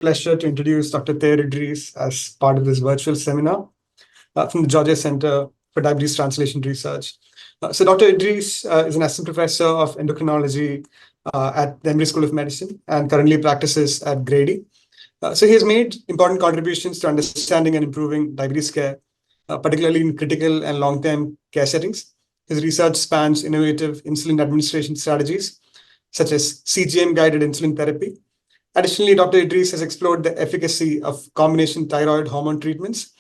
pleasure to introduce Dr. Thayer Idrees as part of this virtual seminar from the Georgia Center for Diabetes Translation Research. So Dr. Idrees is an Assistant Professor of Endocrinology at the Emory School of Medicine and currently practices at Grady. So he has made important contributions to understanding and improving diabetes care, particularly in critical and long-term care settings. His research spans innovative insulin administration strategies, such as CGM-guided insulin therapy. Additionally, Dr. Idrees has explored the efficacy of combination thyroid hormone treatments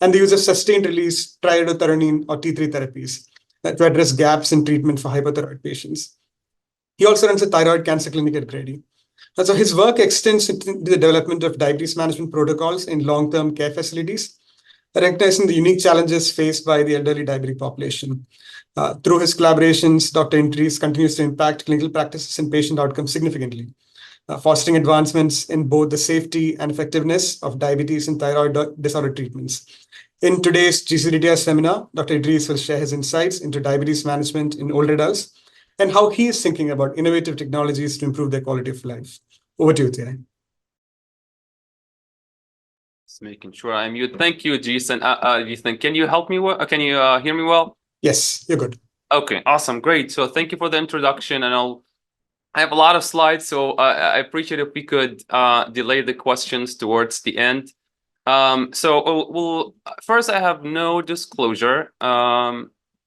and the use of sustained-release triiodothyronine or T3 therapies to address gaps in treatment for hypothyroid patients. He also runs a thyroid cancer clinic at Grady. So his work extends into the development of diabetes management protocols in long-term care facilities, recognizing the unique challenges faced by the elderly diabetic population. Through his collaborations, Dr. Idrees continues to impact clinical practices and patient outcomes significantly, fostering advancements in both the safety and effectiveness of diabetes and thyroid disorder treatments. In today's GCDTR seminar, Dr. Idrees will share his insights into diabetes management in older adults and how he is thinking about innovative technologies to improve their quality of life. Over to you, Thayer. Just making sure I mute. Thank you, Jason. Ethan, can you help me? Can you hear me well? Yes, you're good. Okay, awesome, great. So thank you for the introduction, and I have a lot of slides, so I appreciate if we could delay the questions towards the end. First, I have no disclosure.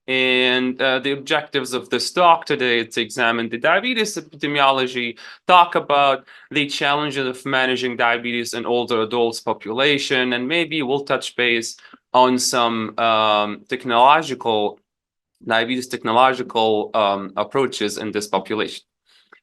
And the objectives of this talk today is to examine the diabetes epidemiology, talk about the challenges of managing diabetes in older adults population, and maybe we'll touch base on some diabetes technological approaches in this population.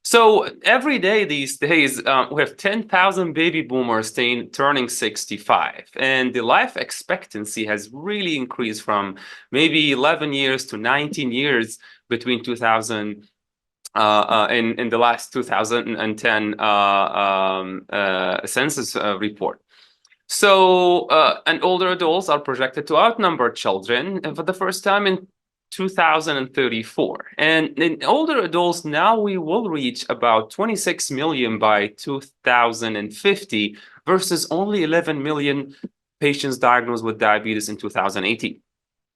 So every day these days, we have 10,000 baby boomers turning 65, and the life expectancy has really increased from maybe 11 years to 19 years between 2000 in the last 2010 census report. So and older adults are projected to outnumber children for the first time in 2034. And in older adults, now we will reach about 26 million by 2050 versus only 11 million patients diagnosed with diabetes in 2018.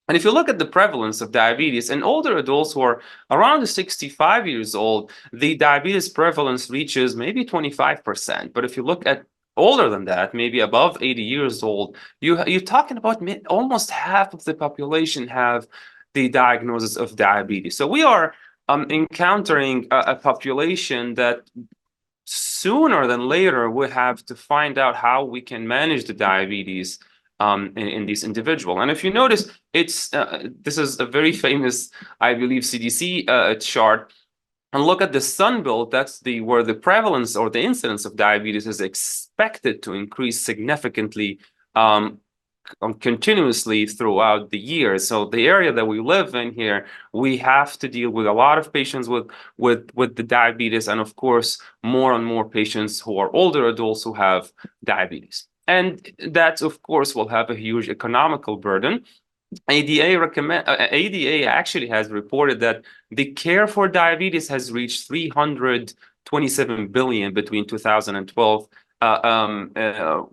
And if you look at the prevalence of diabetes in older adults who are around 65 years old, the diabetes prevalence reaches maybe 25%. But if you look at older than that, maybe above 80 years old, you're talking about almost half of the population have the diagnosis of diabetes. So we are encountering a population that sooner than later we have to find out how we can manage the diabetes in these individuals. And if you notice, this is a very famous, I believe, CDC chart. And look at the Sun Belt, that's where the prevalence or the incidence of diabetes is expected to increase significantly continuously throughout the year. So the area that we live in here, we have to deal with a lot of patients with the diabetes, and of course, more and more patients who are older adults who have diabetes. And that, of course, will have a huge economical burden. ADA actually has reported that the care for diabetes has reached 327 billion between 2012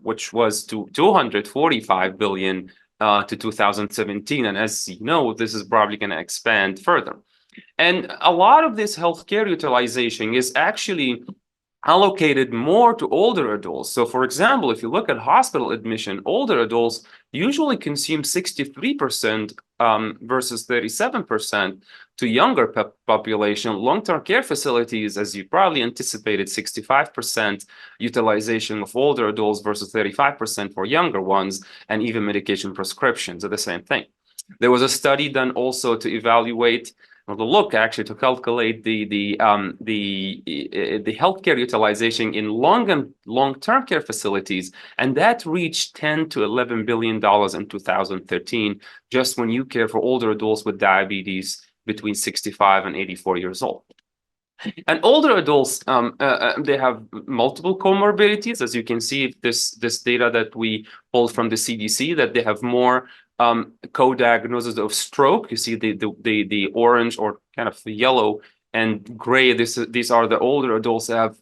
which was to 245 billion to 2017. And as you know, this is probably going to expand further. And a lot of this healthcare utilization is actually allocated more to older adults. So for example, if you look at hospital admission, older adults usually consume 63% versus 37% to younger population. Long-term care facilities, as you probably anticipated, 65% utilization of older adults versus 35% for younger ones, and even medication prescriptions are the same thing. There was a study done also to evaluate actually to calculate the healthcare utilization in long-term care facilities, and that reached $10 to $11 billion in 2013, just when you care for older adults with diabetes between 65 and 84 years old. And older adults, they have multiple comorbidities, as you can see this data that we pulled from the CDC, that they have more co-diagnosis of stroke. You see the orange or kind of the yellow and gray. These are the older adults that have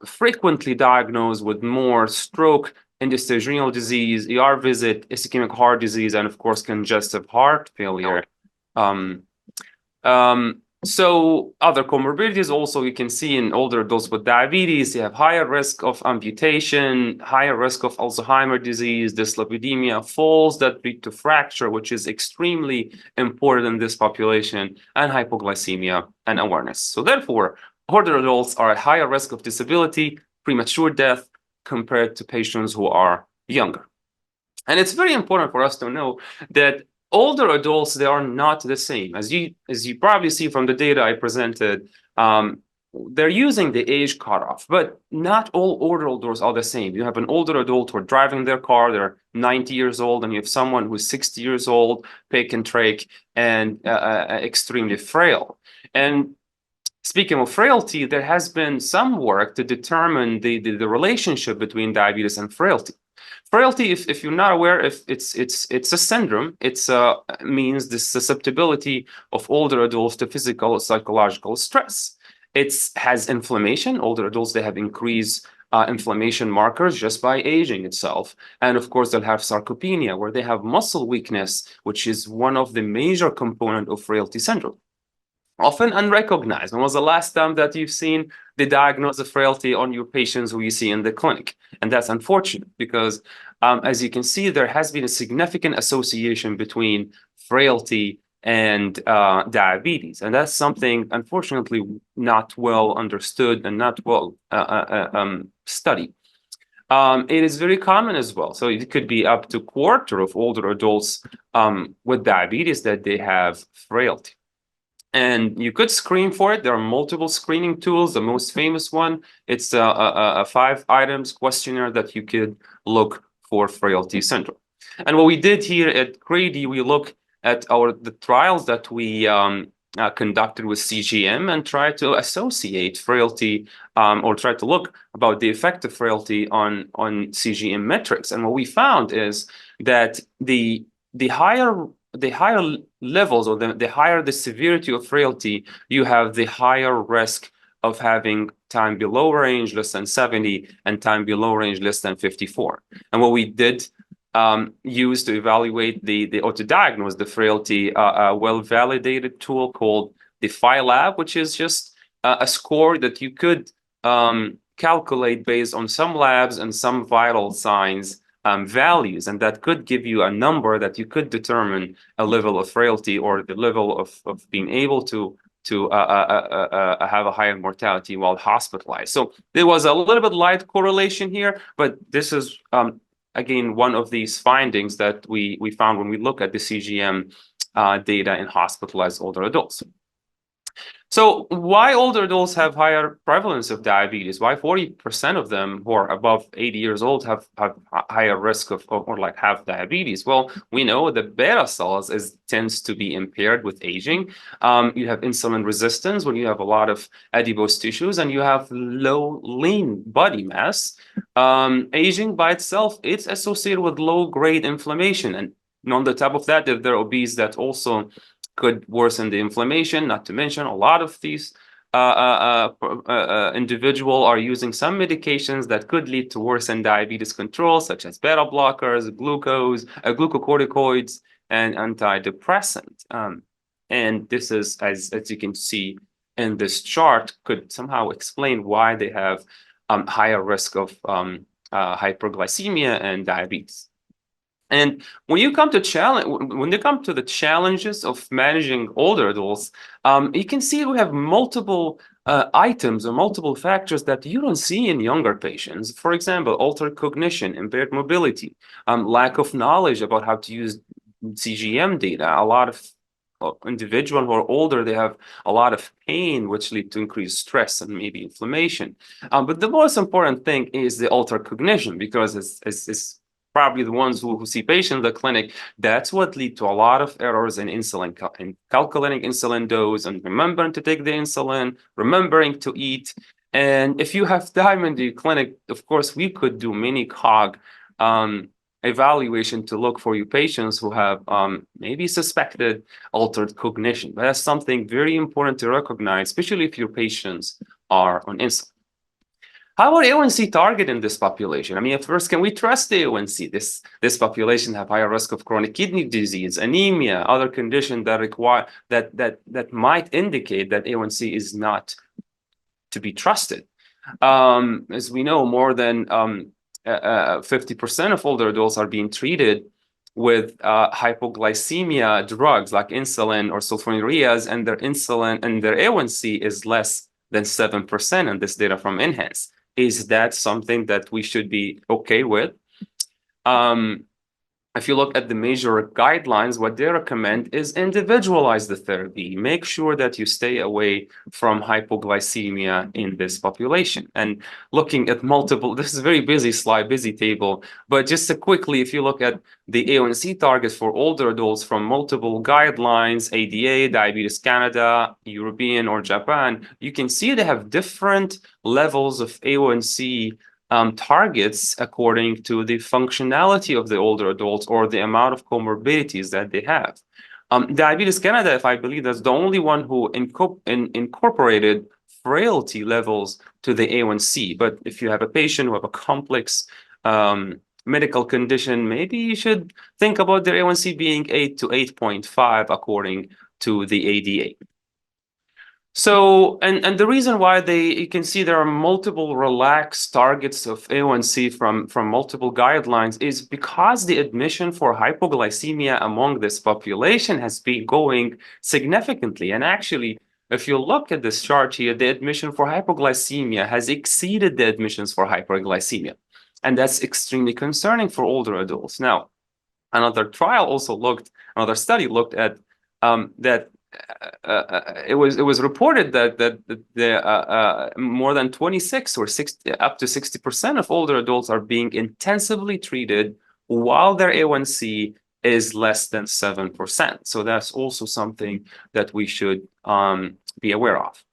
frequently diagnosed with more stroke, end-stage renal disease, ER visit, ischemic heart disease, and of course, congestive heart failure. So other comorbidities also you can see in older adults with diabetes, they have higher risk of amputation, higher risk of Alzheimer's disease, dyslipidemia, falls that lead to fracture, which is extremely important in this population, and hypoglycemia and awareness. So therefore, older adults are at higher risk of disability, premature death compared to patients who are younger. And it's very important for us to know that older adults, they are not the same. As you probably see from the data I presented, they're using the age cutoff, but not all older adults are the same. You have an older adult who are driving their car, they're 90 years old, and you have someone who's 60 years old, pick and trach, and extremely frail. And speaking of frailty, there has been some work to determine the relationship between diabetes and frailty. Frailty, if you're not aware, if it's a syndrome. It's means the susceptibility of older adults to physical or psychological stress. It has inflammation. Older adults, they have increased inflammation markers just by aging itself. And of course, they'll have sarcopenia, where they have muscle weakness, which is one of the major components of frailty syndrome. Often unrecognized. When was the last time that you've seen the diagnosis of frailty on your patients who you see in the clinic? And that's unfortunate because, as you can see, there has been a significant association between frailty and diabetes. And that's something, unfortunately, not well understood and not well studied. It is very common as well. So it could be up to a quarter of older adults with diabetes that they have frailty. And you could screen for it. There are multiple screening tools. The most famous one, it's a 5 items questionnaire that you could look for frailty syndrome. And what we did here at Grady, we look at the trials that we conducted with CGM and try to associate frailty or try to look about the effect of frailty on CGM metrics. And what we found is that the higher levels, or the higher the severity of frailty, you have the higher risk of having time below range less than 70 and time below range less than 54. And what we did use to evaluate or to diagnose the frailty, a well-validated tool called the PhyLab, which is just a score that you could calculate based on some labs and some vital signs values, and that could give you a number that you could determine a level of frailty or the level of being able to have a higher mortality while hospitalized. So there was a little bit light correlation here, but this is again one of these findings that we found when we look at the CGM data in hospitalized older adults. So why older adults have higher prevalence of diabetes? Why 40% of them who are above 80 years old have higher risk of or like have diabetes? Well, we know the beta cells tends to be impaired with aging. You have insulin resistance when you have a lot of adipose tissues, and you have low lean body mass. Aging by itself, it's associated with low-grade inflammation. And on the top of that, if they're obese, that also could worsen the inflammation. Not to mention, a lot of these individuals are using some medications that could lead to worsened diabetes control, such as beta blockers, glucocorticoids, and antidepressants. And this is, as you can see in this chart, could somehow explain why they have higher risk of hyperglycemia and diabetes. And when you come to the challenges of managing older adults, you can see we have multiple items or multiple factors that you don't see in younger patients. For example, altered cognition, impaired mobility, lack of knowledge about how to use CGM data. A lot of individuals who are older, they have a lot of pain, which lead to increased stress and maybe inflammation. But the most important thing is the altered cognition, because it's probably the ones who see patients in the clinic, that's what lead to a lot of errors in insulin, in calculating insulin dose and remembering to take the insulin, remembering to eat. And if you have time in the clinic, of course, we could do mini cog evaluation to look for your patients who have maybe suspected altered cognition. But that's something very important to recognize, especially if your patients are on insulin. How about A1C target in this population? I mean, at first, can we trust the A1C? This population have higher risk of chronic kidney disease, anemia, other conditions that require that might indicate that A1C is not to be trusted. As we know, more than 50% of older adults are being treated with hypoglycemia drugs like insulin or sulfonylureas, and their insulin and their A1C is less than 7%, and this data from Enhance. Is that something that we should be okay with? If you look at the major guidelines, what they recommend is individualize the therapy. Make sure that you stay away from hypoglycemia in this population. And looking at multiple, this is a very busy slide, busy table, but just to quickly, if you look at the A1C targets for older adults from multiple guidelines, ADA, Diabetes Canada, European, or Japan, you can see they have different levels of A1C targets according to the functionality of the older adults or the amount of comorbidities that they have. Diabetes Canada, if I believe, that's the only one who incorporated frailty levels to the A1C. But if you have a patient who have a complex medical condition, maybe you should think about their A1C being 8 to 8.5 according to the ADA. So, and the reason why you can see there are multiple relaxed targets of A1C from multiple guidelines is because the admission for hypoglycemia among this population has been going significantly. And actually, if you look at this chart here, the admission for hypoglycemia has exceeded the admissions for hyperglycemia. And that's extremely concerning for older adults. Now, another study looked at that it was reported that the more than 26 or 60 up to 60% of older adults are being intensively treated while their A1C is less than 7%. So that's also something that we should be aware of.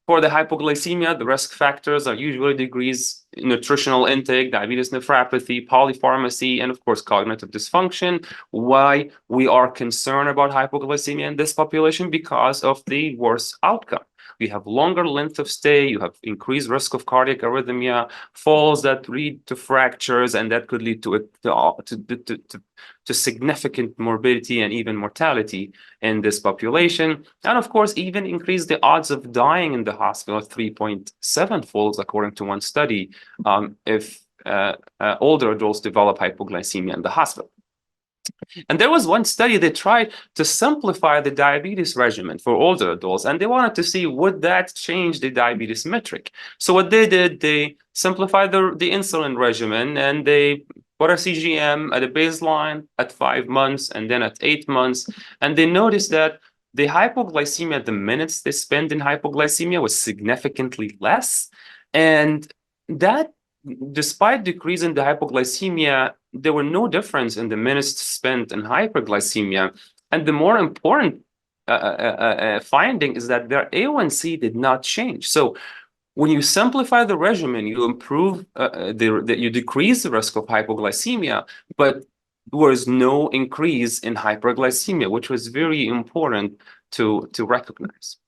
For the hypoglycemia, the risk factors are usually decreased nutritional intake, diabetes nephropathy, polypharmacy, and of course, cognitive dysfunction. Why we are concerned about hypoglycemia in this population? Because of the worse outcome. We have longer length of stay, you have increased risk of cardiac arrhythmia, falls that lead to fractures, and that could lead to significant morbidity and even mortality in this population. And of course, even increase the odds of dying in the hospital 3.7-fold, according to one study, if older adults develop hypoglycemia in the hospital. And there was one study that tried to simplify the diabetes regimen for older adults, and they wanted to see would that change the diabetes metric. So what they did, they simplified the insulin regimen, and they put a CGM at a baseline at 5 months and then at 8 months, and they noticed that the hypoglycemia, the minutes they spent in hypoglycemia was significantly less, and that despite decrease in the hypoglycemia, there were no difference in the minutes spent in hyperglycemia. And the more important finding is that their A1C did not change. So when you simplify the regimen, you improve, you decrease the risk of hypoglycemia, but there was no increase in hyperglycemia, which was very important to recognize.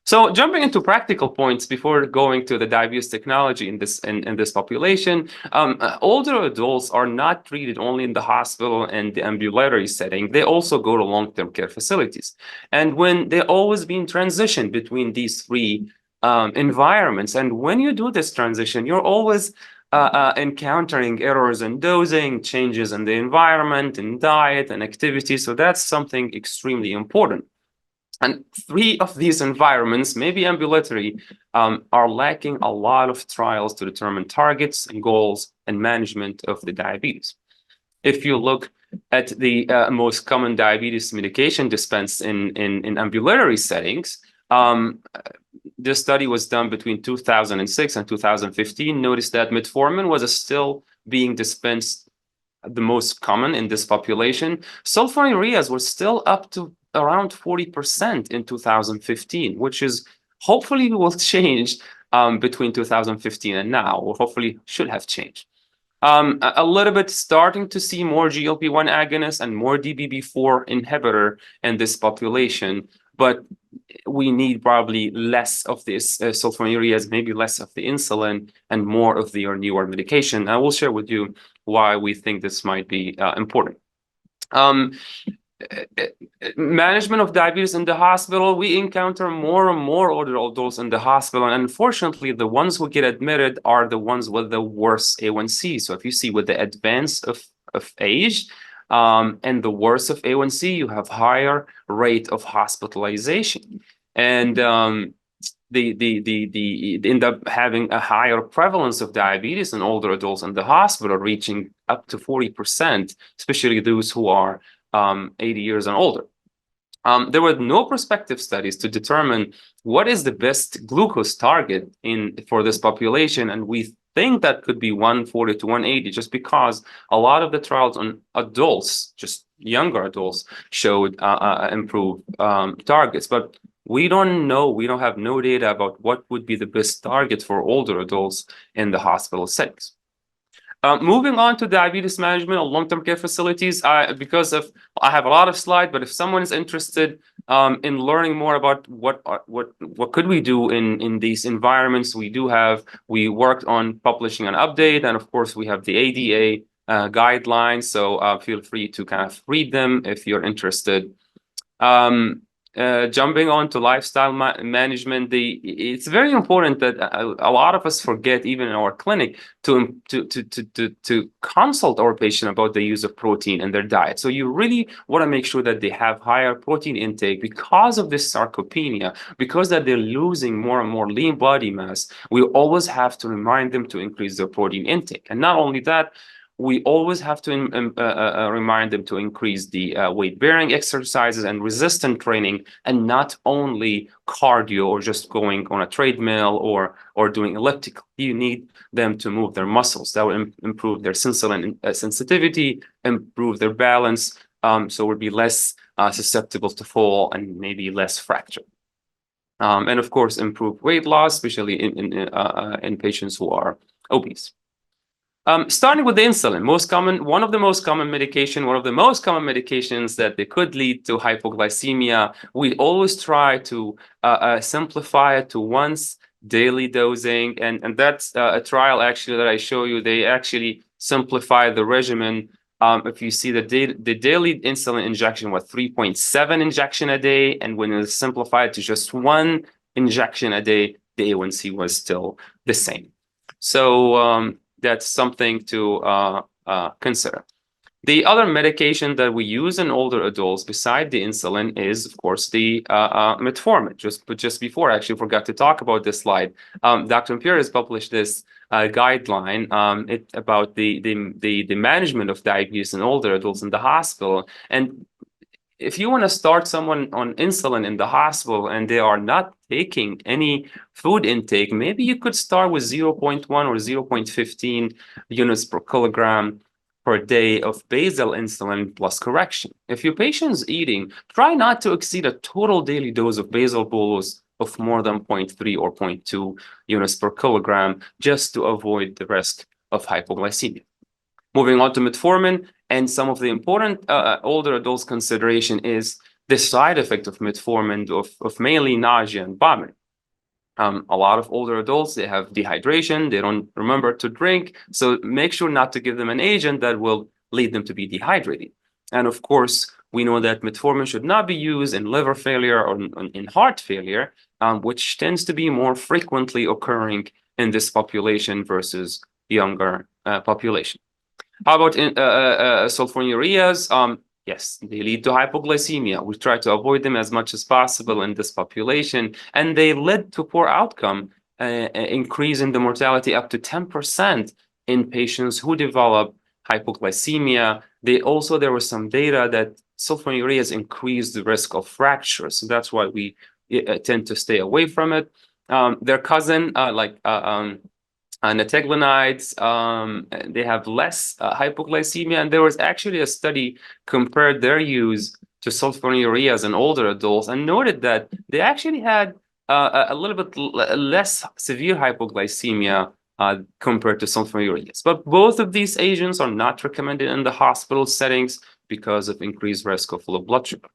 So jumping into practical points before going to the diabetes technology in this population, older adults are not treated only in the hospital and the ambulatory setting. They also go to long-term care facilities. And when they're always being transitioned between these three environments, and when you do this transition, you're always encountering errors in dosing, changes in the environment, in diet and activity. So that's something extremely important. And three of these environments, maybe ambulatory, are lacking a lot of trials to determine targets and goals and management of the diabetes. If you look at the most common diabetes medication dispensed in ambulatory settings, this study was done between 2006 and 2015. Notice that metformin was still being dispensed the most common in this population. Sulfonylureas were still up to around 40% in 2015, which is hopefully will change between 2015 and now, or hopefully should have changed. A little bit starting to see more GLP-1 agonists and more DPP-4 inhibitor in this population. but we need probably less of this sulfonylureas, maybe less of the insulin and more of the newer medication. I will share with you why we think this might be important. Management of diabetes in the hospital, we encounter more and more older adults in the hospital, and unfortunately the ones who get admitted are the ones with the worst A1C. So if you see with the advance of age and the worst of A1C, you have higher rate of hospitalization, and they end up having a higher prevalence of diabetes in older adults in the hospital, reaching up to 40%, especially those who are 80 years and older. There were no prospective studies to determine what is the best glucose target for this population, and we think that could be 140 to 180, just because a lot of the trials on adults, just younger adults, showed improved targets. But we don't know, we don't have no data about what would be the best target for older adults in the hospital settings. Moving on to diabetes management or long-term care facilities, because I have a lot of slides, but if someone is interested in learning more about what could we do in these environments, we worked on publishing an update, and of course we have the ADA guidelines, so feel free to kind of read them if you're interested. Jumping on to lifestyle management, it's very important that a lot of us forget, even in our clinic, to consult our patient about the use of protein in their diet. So you really want to make sure that they have higher protein intake because of this sarcopenia, because that they're losing more and more lean body mass. We always have to remind them to increase their protein intake, and not only that, we always have to remind them to increase the weight-bearing exercises and resistant training, and not only cardio or just going on a treadmill or doing elliptical. You need them to move their muscles. That will improve their insulin sensitivity, improve their balance, so we'll be less susceptible to fall and maybe less fracture. And of course, improve weight loss, especially in patients who are obese. Starting with the insulin, one of the most common medications that they could lead to hypoglycemia. We always try to simplify it to once daily dosing, and that's a trial actually that I show you. They actually simplify the regimen. If you see the daily insulin injection was 3.7 injection a day, and when it was simplified to just 1 injection a day, the A1C was still the same. So that's something to consider. The other medication that we use in older adults beside the insulin is, of course, the metformin. Just before, I actually forgot to talk about this slide. Dr. Imperial has published this guideline about the management of diabetes in older adults in the hospital. And if you want to start someone on insulin in the hospital and they are not taking any food intake, maybe you could start with 0.1 or 0.15 units per kilogram per day of basal insulin plus correction. If your patient's eating, try not to exceed a total daily dose of basal bolus of more than 0.3 or 0.2 units per kilogram, just to avoid the risk of hypoglycemia. Moving on to metformin, and some of the important older adults consideration is the side effect of metformin, of mainly nausea and vomiting. A lot of older adults, they have dehydration, they don't remember to drink, so make sure not to give them an agent that will lead them to be dehydrated. And of course, we know that metformin should not be used in liver failure or in heart failure, which tends to be more frequently occurring in this population versus younger population. How about sulfonylureas? Yes, they lead to hypoglycemia. We try to avoid them as much as possible in this population, and they led to poor outcome, increase in the mortality up to 10% in patients who develop hypoglycemia. There was some data that sulfonylureas increase the risk of fractures, so that's why we tend to stay away from it. Their cousin, Netaglinides, they have less hypoglycemia, and there was actually a study compared their use to sulfonylureas in older adults and noted that they actually had a little bit less severe hypoglycemia compared to sulfonylureas. But both of these agents are not recommended in the hospital settings because of increased risk of low blood sugar.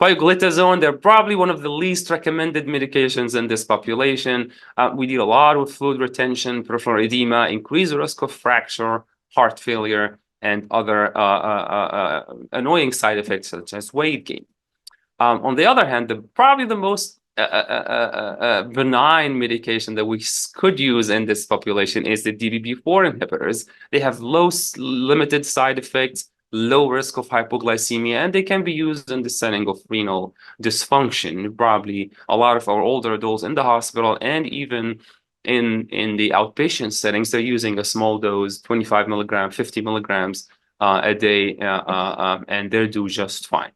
Pioglitazone, they're probably one of the least recommended medications in this population. We deal a lot with fluid retention, peripheral edema, increased risk of fracture, heart failure, and other annoying side effects such as weight gain. On the other hand, probably the most benign medication that we could use in this population is the DPP-4 inhibitors. They have limited side effects, low risk of hypoglycemia, and they can be used in the setting of renal dysfunction. Probably a lot of our older adults in the hospital and even in the outpatient settings, they're using a small dose, 25 milligrams, 50 milligrams a day, and they do just fine.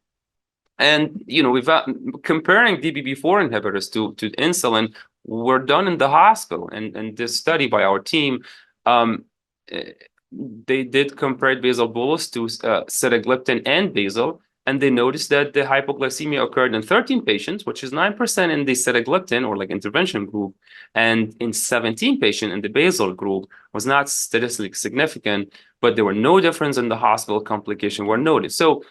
And we've comparing DPP-4 inhibitors to insulin were done in the hospital, and this study by our team, they did compare basal bolus to sitagliptin and basal, and they noticed that the hypoglycemia occurred in 13 patients, which is 9% in the sitagliptin or like intervention group, and in 17 patients in the basal group was not statistically significant, but there were no difference in the hospital complication were noted. So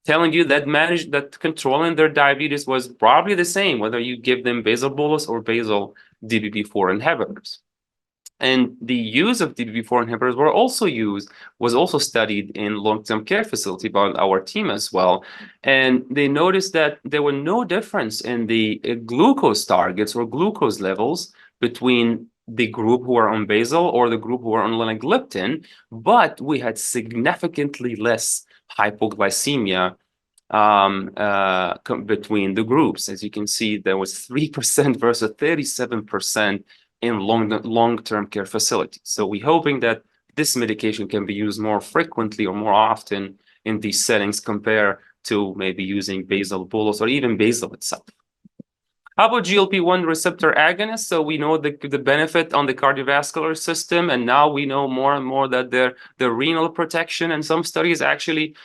telling you that controlling their diabetes was probably the same, whether you give them basal bolus or basal DPP-4 inhibitors. And the use of DPP-4 inhibitors was also studied in long-term care facility by our team as well. And they noticed that there were no difference in the glucose targets or glucose levels between the group who are on basal or the group who are on linagliptin, but we had significantly less hypoglycemia between the groups. As you can see, there was 3% versus 37% in long-term care facilities. So we're hoping that this medication can be used more frequently or more often in these settings compared to maybe using basal bolus or even basal itself. How about GLP-1 receptor agonists? So we know the benefit on the cardiovascular system, and now we know more and more that the renal protection, and some studies actually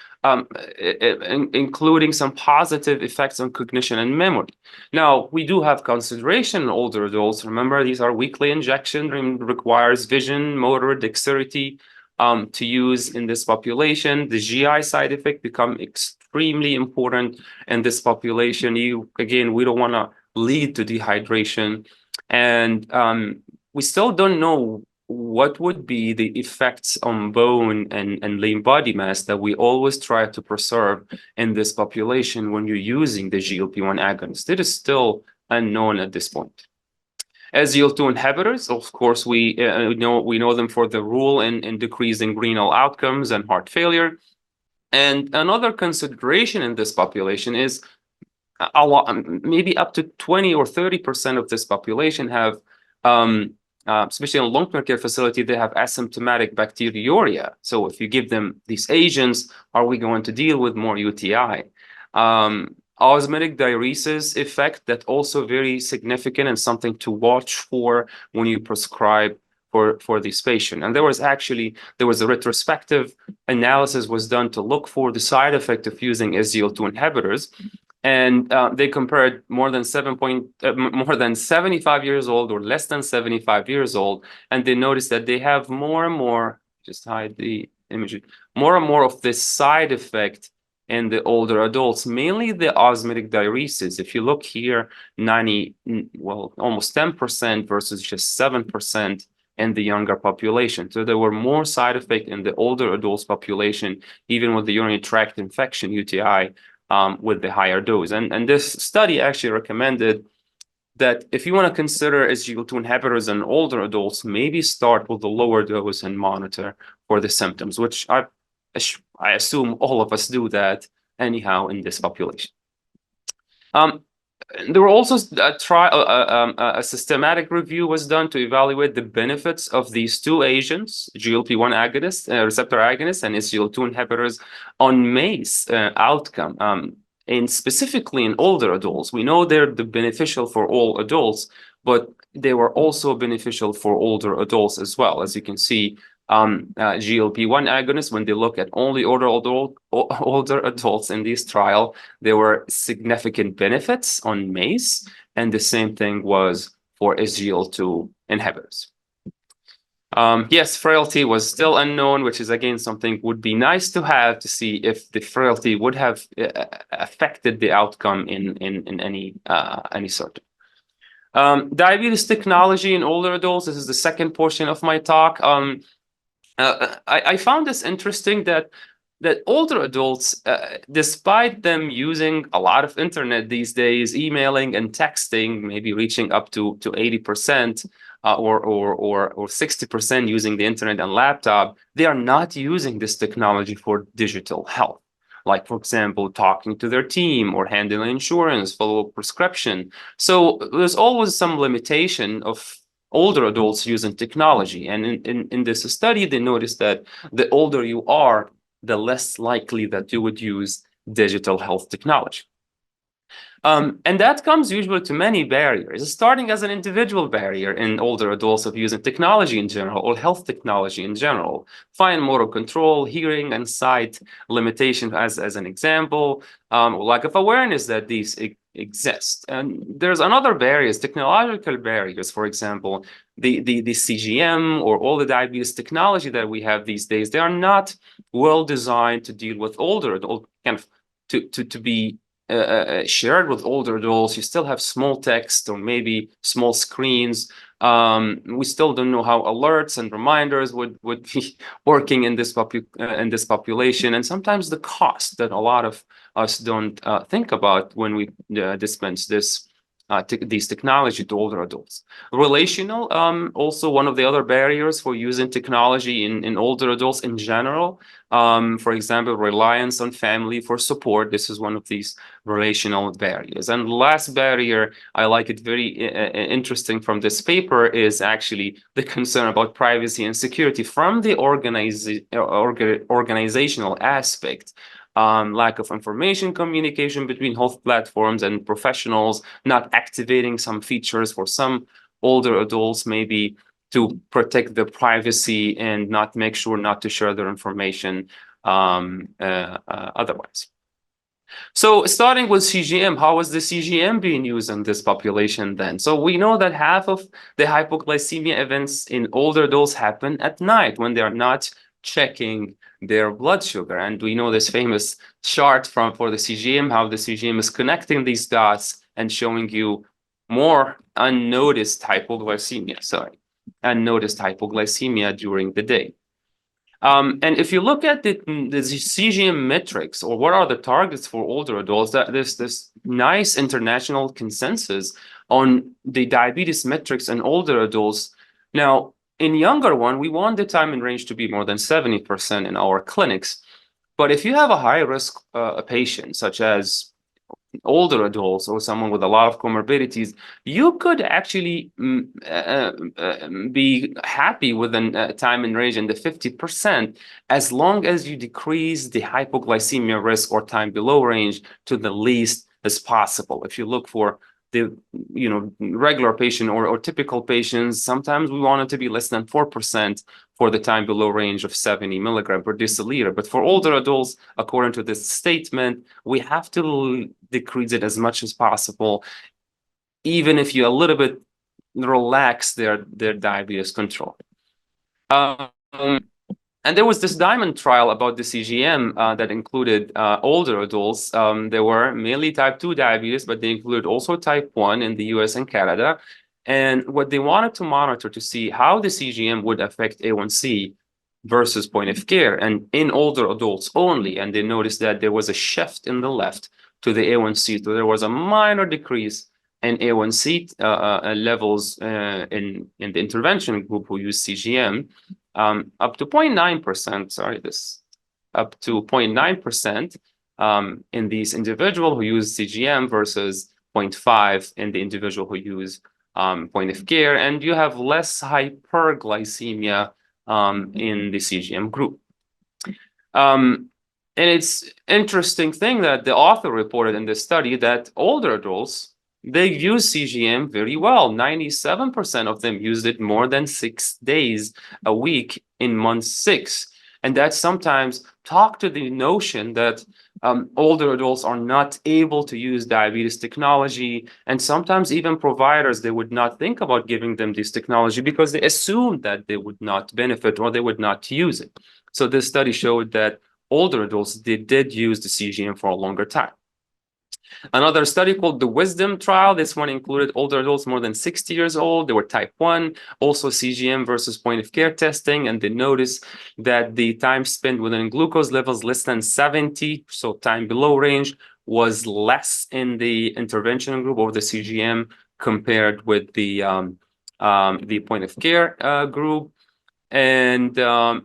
including some positive effects on cognition and memory. Now, we do have consideration in older adults. Remember, these are weekly injections and requires vision, motor, dexterity to use in this population. The GI side effect become extremely important in this population. Again, we don't want to lead to dehydration, and we still don't know what would be the effects on bone and lean body mass that we always try to preserve in this population when you're using the GLP-1 agonist. It is still unknown at this point. SGLT2 inhibitors, of course, we know them for the role in decreasing renal outcomes and heart failure. And another consideration in this population is a lot, maybe up to 20 or 30% of this population have, especially in a long-term care facility, they have asymptomatic bacteriuria. So if you give them these agents, are we going to deal with more UTI? Osmotic diuresis effect, that also very significant and something to watch for when you prescribe for this patient. And there was a retrospective analysis was done to look for the side effect of using SGLT2 inhibitors. And they compared more than 75 years old or less than 75 years old, and they noticed that they have more and more, just hide the image, more and more of this side effect in the older adults, mainly the osmotic diuresis. If you look here, almost 10% versus just 7% in the younger population. So there were more side effects in the older adults population, even with the urinary tract infection, UTI, with the higher dose. And this study actually recommended that if you want to consider SGLT2 inhibitors in older adults, maybe start with the lower dose and monitor for the symptoms, which I assume all of us do that anyhow in this population. There were also a systematic review was done to evaluate the benefits of these two agents, GLP-1 agonist, receptor agonists, and SGLT2 inhibitors on MACE outcome, and specifically in older adults. We know they're beneficial for all adults, but they were also beneficial for older adults as well. As you can see, GLP-1 agonists, when they look at only older adults in this trial, there were significant benefits on MACE, and the same thing was for SGLT2 inhibitors. Yes, frailty was still unknown, which is again something would be nice to have to see if the frailty would have affected the outcome in any sort. Diabetes technology in older adults. This is the second portion of my talk. I found this interesting that older adults, despite them using a lot of internet these days, emailing and texting, maybe reaching up to 80%, or 60% using the internet and laptop, they are not using this technology for digital health. Like, for example, talking to their team or handling insurance, follow prescription. So there's always some limitation of older adults using technology. And in this study, they noticed that the older you are, the less likely that you would use digital health technology. And that comes usually to many barriers, starting as an individual barrier in older adults of using technology in general or health technology in general. Fine motor control, hearing and sight limitation as an example, lack of awareness that these exist. And there's another barriers, technological barriers, for example, the CGM or all the diabetes technology that we have these days, they are not well designed to deal with older adults, kind of to be shared with older adults. You still have small text or maybe small screens. We still don't know how alerts and reminders would be working in this population, and sometimes the cost that a lot of us don't think about when we dispense these technology to older adults. Relational, also one of the other barriers for using technology in older adults in general. For example, reliance on family for support. This is one of these relational barriers. And the last barrier, I like it very interesting from this paper, is actually the concern about privacy and security from the organizational aspect. Lack of information communication between health platforms and professionals, not activating some features for some older adults, maybe to protect their privacy and not make sure not to share their information otherwise. So starting with CGM, how is the CGM being used in this population then? So we know that half of the hypoglycemia events in older adults happen at night when they are not checking their blood sugar. And we know this famous chart for the CGM, how the CGM is connecting these dots and showing you more unnoticed hypoglycemia during the day. And if you look at the CGM metrics, or what are the targets for older adults, that there's this nice international consensus on the diabetes metrics in older adults. Now, in younger one, we want the time in range to be more than 70% in our clinics. But if you have a high risk patient, such as older adults or someone with a lot of comorbidities, you could actually be happy with a time in range in the 50%, as long as you decrease the hypoglycemia risk or time below range to the least as possible. If you look for the regular patient or typical patients, sometimes we want it to be less than 4% for the time below range of 70 milligram per deciliter. But for older adults, according to this statement, we have to decrease it as much as possible, even if you a little bit relax their diabetes control. And there was this diamond trial about the CGM that included older adults. There were mainly type 2 diabetes, but they included also type 1 in the US and Canada. And what they wanted to monitor to see how the CGM would affect A1C versus point of care, and in older adults only. And they noticed that there was a shift in the left to the A1C. So there was a minor decrease in A1C levels in the intervention group who used CGM. Up to 0.9%, up to 0.9% in these individuals who use CGM versus 0.5 in the individual who use point of care, and you have less hyperglycemia in the CGM group. And it's interesting thing that the author reported in this study that older adults, they use CGM very well. 97% of them used it more than 6 days a week in month 6. And that sometimes talk to the notion that older adults are not able to use diabetes technology, and sometimes even providers, they would not think about giving them this technology because they assume that they would not benefit or they would not use it. So this study showed that older adults, they did use the CGM for a longer time. Another study called the Wisdom trial. This one included older adults more than 60 years old. They were type 1, also CGM versus point of care testing. And they noticed that the time spent within glucose levels less than 70, so time below range, was less in the intervention group or the CGM compared with the point of care group. And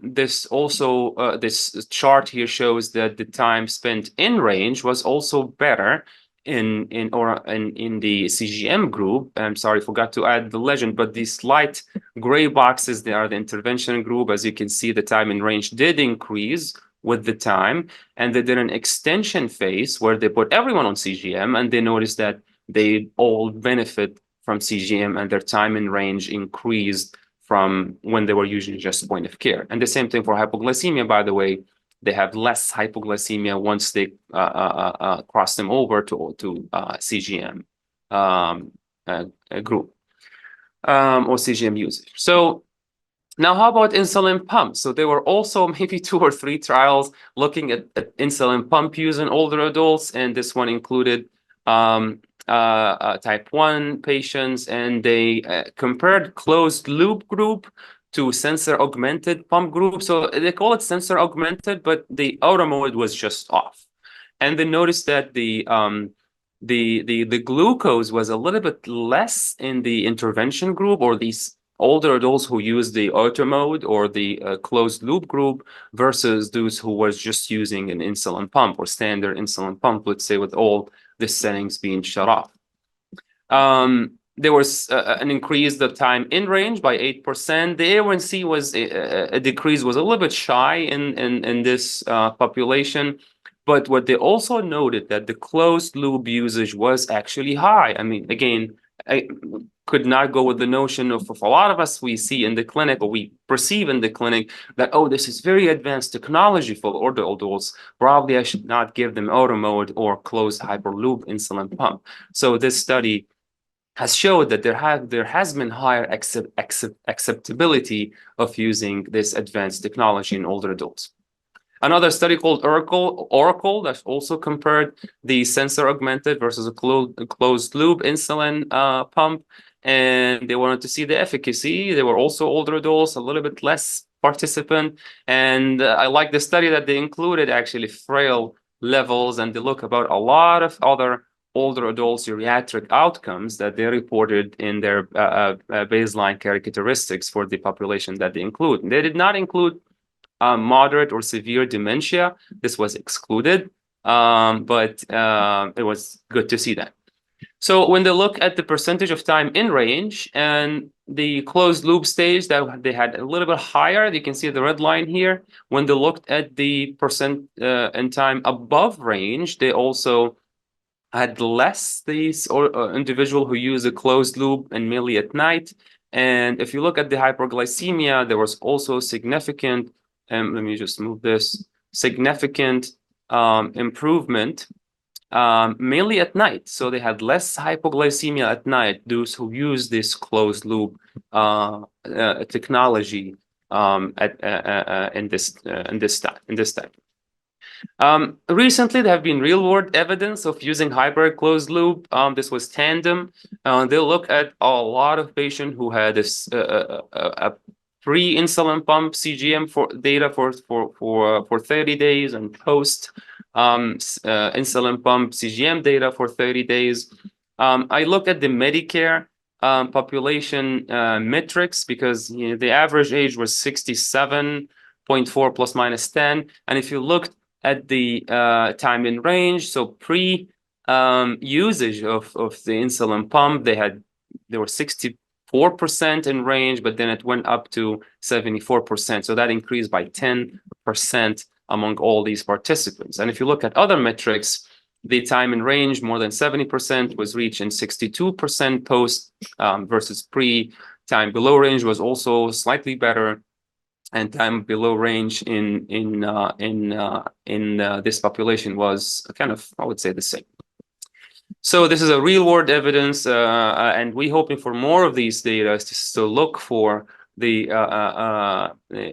this also, this chart here shows that the time spent in range was also better in the CGM group. I'm sorry, forgot to add the legend, but these light gray boxes, they are the intervention group. As you can see, the time in range did increase with the time, and they did an extension phase where they put everyone on CGM, and they noticed that they all benefit from CGM, and their time in range increased from when they were using just point of care. And the same thing for hypoglycemia, by the way. They have less hypoglycemia once they cross them over to CGM group or CGM usage. So now, how about insulin pumps? So there were also maybe 2 or 3 trials looking at insulin pump use in older adults, and this one included type 1 patients, and they compared closed loop group to sensor augmented pump group. So they call it sensor augmented, but the auto mode was just off. And they noticed that the glucose was a little bit less in the intervention group, or these older adults who use the auto mode or the closed loop group, versus those who was just using an insulin pump or standard insulin pump, let's say with all the settings being shut off. There was an increase the time in range by 8%. The A1C was a decrease, was a little bit shy in this population. But what they also noted that the closed loop usage was actually high. I mean, again, I could not go with the notion of a lot of us we see in the clinic, or we perceive in the clinic, that, oh, this is very advanced technology for older adults. Probably I should not give them auto mode or closed hyperloop insulin pump. So this study has showed that there has been higher acceptability of using this advanced technology in older adults. Another study called Oracle that also compared the sensor augmented versus a closed loop insulin pump, and they wanted to see the efficacy. They were also older adults, a little bit less participant, and I like the study that they included actually frail levels, and they look about a lot of other older adults' geriatric outcomes that they reported in their baseline characteristics for the population that they include. They did not include moderate or severe dementia. This was excluded, but it was good to see that. So when they look at the percentage of time in range and the closed loop stage, that they had a little bit higher, you can see the red line here. When they looked at the percent in time above range, they also had less these individual who use a closed loop and mainly at night. And if you look at the hyperglycemia, there was also significant, let me just move this, significant improvement mainly at night. So they had less hypoglycemia at night, those who use this closed loop technology in this time. Recently, there have been real-world evidence of using hybrid closed loop. This was Tandem. They look at a lot of patients who had this pre-insulin pump CGM for data for 30 days and post insulin pump CGM data for 30 days. I look at the Medicare population metrics, because the average age was 67.4 plus minus 10. And if you looked at the time in range, so pre usage of the insulin pump, they were 64% in range, but then it went up to 74%. So that increased by 10% among all these participants. And if you look at other metrics, the time in range, more than 70% was reached in 62% post versus pre. Time below range was also slightly better. and time below range in this population was kind of, I would say, the same. So this is a real world evidence, and we're hoping for more of these data to look for the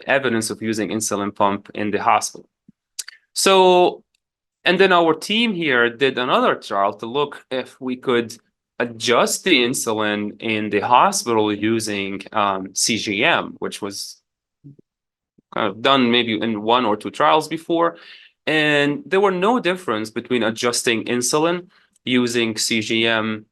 evidence of using insulin pump in the hospital. So, and then our team here did another trial to look if we could adjust the insulin in the hospital using CGM, which was kind of done maybe in 1 or 2 trials before. And there were no difference between adjusting insulin using CGM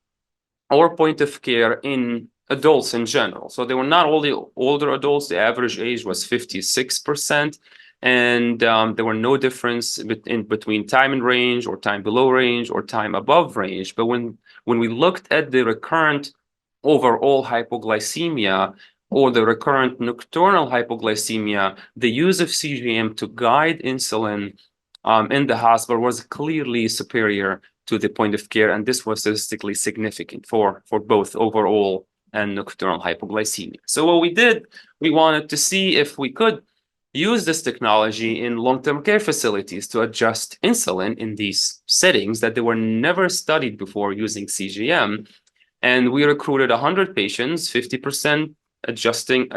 or point of care in adults in general. So they were not only older adults, the average age was 56%. And there were no difference between time in range or time below range or time above range. But when we looked at the recurrent overall hypoglycemia or the recurrent nocturnal hypoglycemia, the use of CGM to guide insulin in the hospital was clearly superior to the point of care, and this was statistically significant for both overall and nocturnal hypoglycemia. So what we did, we wanted to see if we could use this technology in long-term care facilities to adjust insulin in these settings that they were never studied before using CGM. And we recruited 100 patients, 50% adjusting,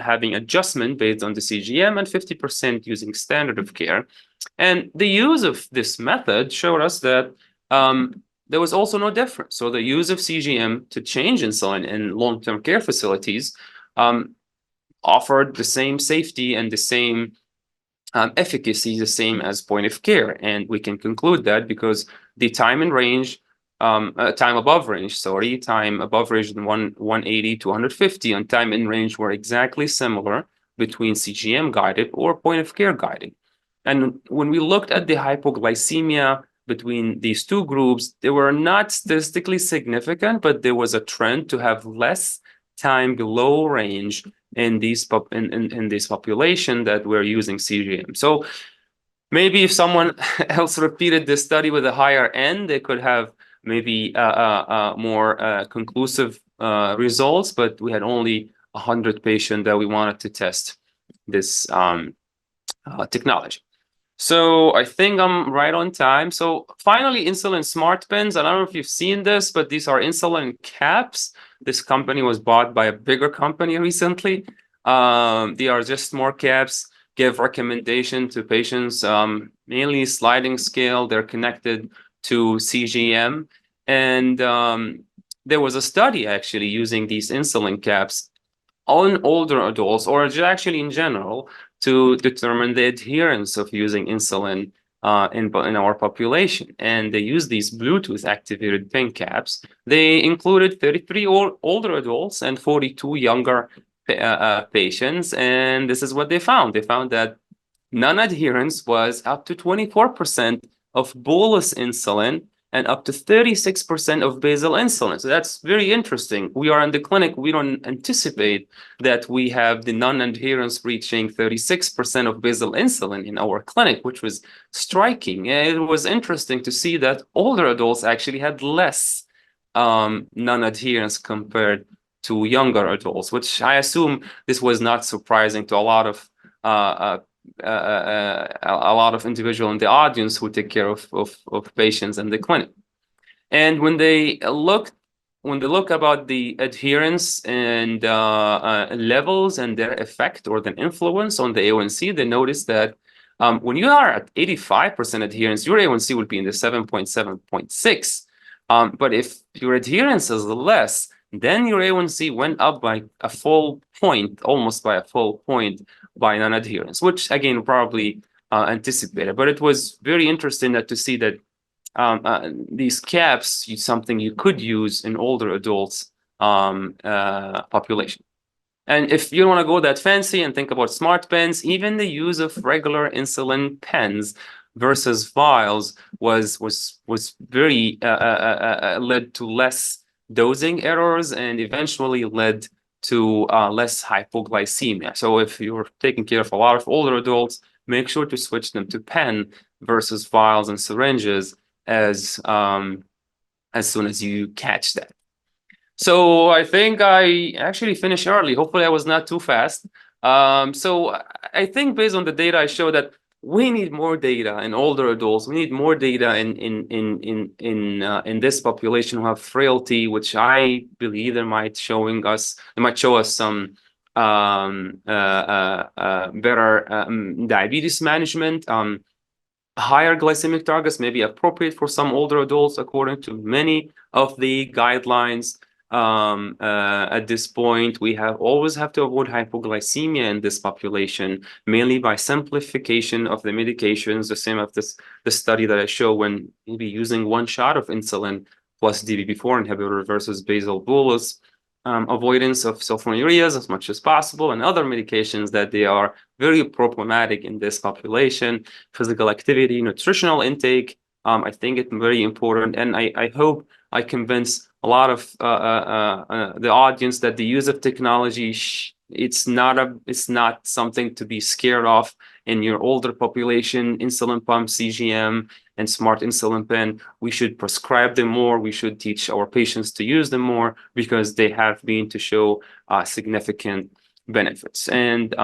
having adjustment based on the CGM, and 50% using standard of care. And the use of this method showed us that there was also no difference. So the use of CGM to change insulin in long-term care facilities offered the same safety and the same efficacy, the same as point of care. And we can conclude that because the time in range, time above range, time above range in 180 to 150 and time in range were exactly similar between CGM guided or point of care guided. And when we looked at the hypoglycemia between these two groups, they were not statistically significant, but there was a trend to have less time below range in this population that we're using CGM. So maybe if someone else repeated this study with a higher N, they could have maybe more conclusive results, but we had only 100 patients that we wanted to test this technology. So I think I'm right on time. So finally, insulin smart pens. I don't know if you've seen this, but these are insulin caps. This company was bought by a bigger company recently. They are just more caps, give recommendation to patients, mainly sliding scale. They're connected to CGM. And there was a study actually using these insulin caps on older adults, or actually in general, to determine the adherence of using insulin in our population. And they use these Bluetooth activated pen caps. They included 33 older adults and 42 younger patients. And this is what they found. They found that non-adherence was up to 24% of bolus insulin and up to 36% of basal insulin. So that's very interesting. We are in the clinic, we don't anticipate that we have the non-adherence reaching 36% of basal insulin in our clinic, which was striking. And it was interesting to see that older adults actually had less non-adherence compared to younger adults, which I assume this was not surprising to a lot of individuals in the audience who take care of patients in the clinic. And when they look about the adherence and levels and their effect or the influence on the A1C, they notice that when you are at 85% adherence, your A1C will be in the 7.6. But if your adherence is less, then your A1C went up by a full point, almost by a full point, by non-adherence, which again probably anticipated. But it was very interesting to see that these caps is something you could use in older adults population. And if you don't want to go that fancy and think about smart pens, even the use of regular insulin pens versus vials was very led to less dosing errors and eventually led to less hypoglycemia. So if you're taking care of a lot of older adults, make sure to switch them to pen versus vials and syringes as soon as you catch that. So I think I actually finished early. Hopefully I was not too fast. So I think based on the data, I show that we need more data in older adults. We need more data in this population who have frailty, which I believe they might show us some better diabetes management. Higher glycemic targets may be appropriate for some older adults, according to many of the guidelines. At this point, we always have to avoid hypoglycemia in this population, mainly by simplification of the medications, the same as the study that I show when maybe using 1 shot of insulin plus DPP-4 inhibitor versus basal bolus. Avoidance of sulfonylureas as much as possible, and other medications that they are very problematic in this population. Physical activity, nutritional intake, I think it's very important, and I hope I convince a lot of the audience that the use of technology it's not something to be scared of in your older population. Insulin pump, CGM, and smart insulin pen, we should prescribe them more. We should teach our patients to use them more because they have been to show significant benefits. And